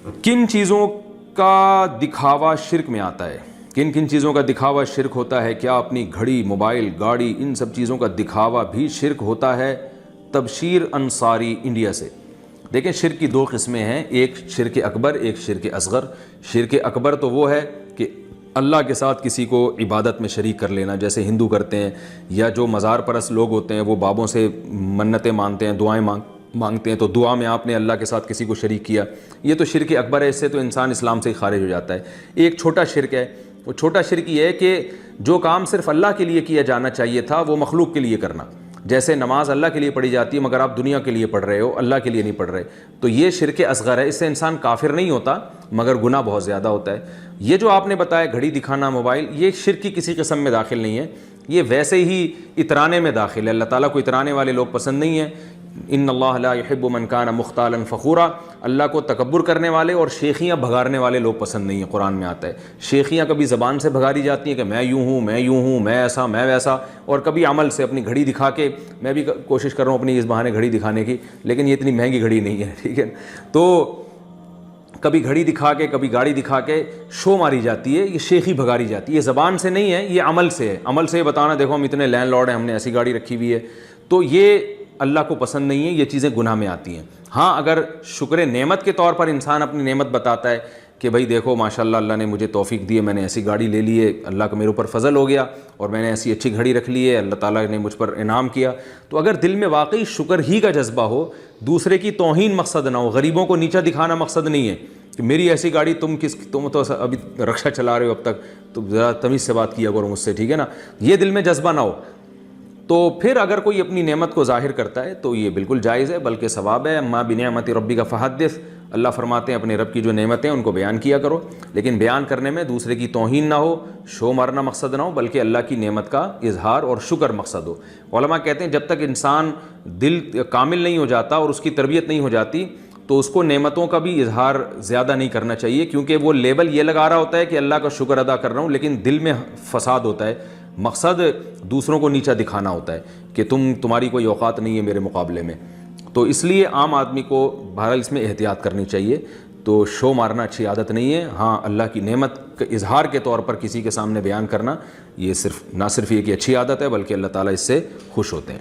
کن چیزوں کا دکھاوا شرک میں آتا ہے؟ کن کن چیزوں کا دکھاوا شرک ہوتا ہے؟ کیا اپنی گھڑی، موبائل، گاڑی، ان سب چیزوں کا دکھاوا بھی شرک ہوتا ہے؟ تبشیر انصاری انڈیا سے۔ دیکھیں، شرک کی دو قسمیں ہیں، ایک شرک اکبر، ایک شرک اصغر۔ شرک اکبر تو وہ ہے کہ اللہ کے ساتھ کسی کو عبادت میں شریک کر لینا، جیسے ہندو کرتے ہیں، یا جو مزار پرست لوگ ہوتے ہیں وہ بابوں سے منتیں مانگتے ہیں، دعائیں مانگتے ہیں، تو دعا میں آپ نے اللہ کے ساتھ کسی کو شریک کیا، یہ تو شرک اکبر ہے، اس سے تو انسان اسلام سے ہی خارج ہو جاتا ہے۔ ایک چھوٹا شرک ہے، وہ چھوٹا شرک یہ ہے کہ جو کام صرف اللہ کے لیے کیا جانا چاہیے تھا وہ مخلوق کے لیے کرنا، جیسے نماز اللہ کے لیے پڑھی جاتی ہے مگر آپ دنیا کے لیے پڑھ رہے ہو، اللہ کے لیے نہیں پڑھ رہے، تو یہ شرک اصغر ہے۔ اس سے انسان کافر نہیں ہوتا مگر گناہ بہت زیادہ ہوتا ہے۔ یہ جو آپ نے بتایا گھڑی دکھانا، موبائل، یہ شرک کی کسی قسم میں داخل نہیں ہے، یہ ویسے ہی اترانے میں داخل ہے۔ اللہ تعالیٰ کو اترانے والے لوگ پسند نہیں ہیں۔ ان اللہ لا يحب من کان مختالا فخورا، اللہ کو تکبر کرنے والے اور شیخیاں بھگارنے والے لوگ پسند نہیں ہیں۔ قرآن میں آتا ہے شیخیاں کبھی زبان سے بھگاری جاتی ہیں کہ میں یوں ہوں، میں یوں ہوں، میں ایسا، میں ویسا، اور کبھی عمل سے اپنی گھڑی دکھا کے، میں بھی کوشش کر رہا ہوں اپنی اس بہانے گھڑی دکھانے کی، لیکن یہ اتنی مہنگی گھڑی نہیں ہے، ٹھیک ہے، تو کبھی گھڑی دکھا کے، کبھی گاڑی دکھا کے شو ماری جاتی ہے، یہ شیخی بھگاری جاتی ہے۔ یہ زبان سے نہیں ہے، یہ عمل سے ہے۔ عمل سے یہ بتانا دیکھو ہم اتنے لینڈ لارڈ ہیں، ہم نے ایسی گاڑی رکھی ہوئی ہے، تو یہ اللہ کو پسند نہیں ہے، یہ چیزیں گناہ میں آتی ہیں۔ ہاں، اگر شکر نعمت کے طور پر انسان اپنی نعمت بتاتا ہے کہ بھائی دیکھو ماشاءاللہ اللہ نے مجھے توفیق دی ہے، میں نے ایسی گاڑی لے لی ہے، اللہ کا میرے اوپر فضل ہو گیا، اور میں نے ایسی اچھی گھڑی رکھ لی ہے، اللہ تعالیٰ نے مجھ پر انعام کیا، تو اگر دل میں واقعی شکر ہی کا جذبہ ہو، دوسرے کی توہین مقصد نہ ہو، غریبوں کو نیچا دکھانا مقصد نہیں ہے کہ میری ایسی گاڑی، تم تو ابھی رکشہ چلا رہے ہو اب تک، تو ذرا تمیز سے بات کیا کرو مجھ سے، ٹھیک ہے نا، یہ دل میں جذبہ نہ ہو، تو پھر اگر کوئی اپنی نعمت کو ظاہر کرتا ہے تو یہ بالکل جائز ہے، بلکہ ثواب ہے۔ اما بنعمت ربک فحدث، اللہ فرماتے ہیں اپنے رب کی جو نعمتیں ہیں ان کو بیان کیا کرو، لیکن بیان کرنے میں دوسرے کی توہین نہ ہو، شو مارنا مقصد نہ ہو، بلکہ اللہ کی نعمت کا اظہار اور شکر مقصد ہو۔ علماء کہتے ہیں جب تک انسان دل کامل نہیں ہو جاتا اور اس کی تربیت نہیں ہو جاتی تو اس کو نعمتوں کا بھی اظہار زیادہ نہیں کرنا چاہیے، کیونکہ وہ لیبل یہ لگا رہا ہوتا ہے کہ اللہ کا شکر ادا کر رہا ہوں، لیکن دل میں فساد ہوتا ہے، مقصد دوسروں کو نیچا دکھانا ہوتا ہے کہ تمہاری کوئی اوقات نہیں ہے میرے مقابلے میں۔ تو اس لیے عام آدمی کو بہرحال اس میں احتیاط کرنی چاہیے۔ تو شو مارنا اچھی عادت نہیں ہے، ہاں اللہ کی نعمت کے اظہار کے طور پر کسی کے سامنے بیان کرنا، یہ نہ صرف یہ کہ اچھی عادت ہے بلکہ اللہ تعالیٰ اس سے خوش ہوتے ہیں۔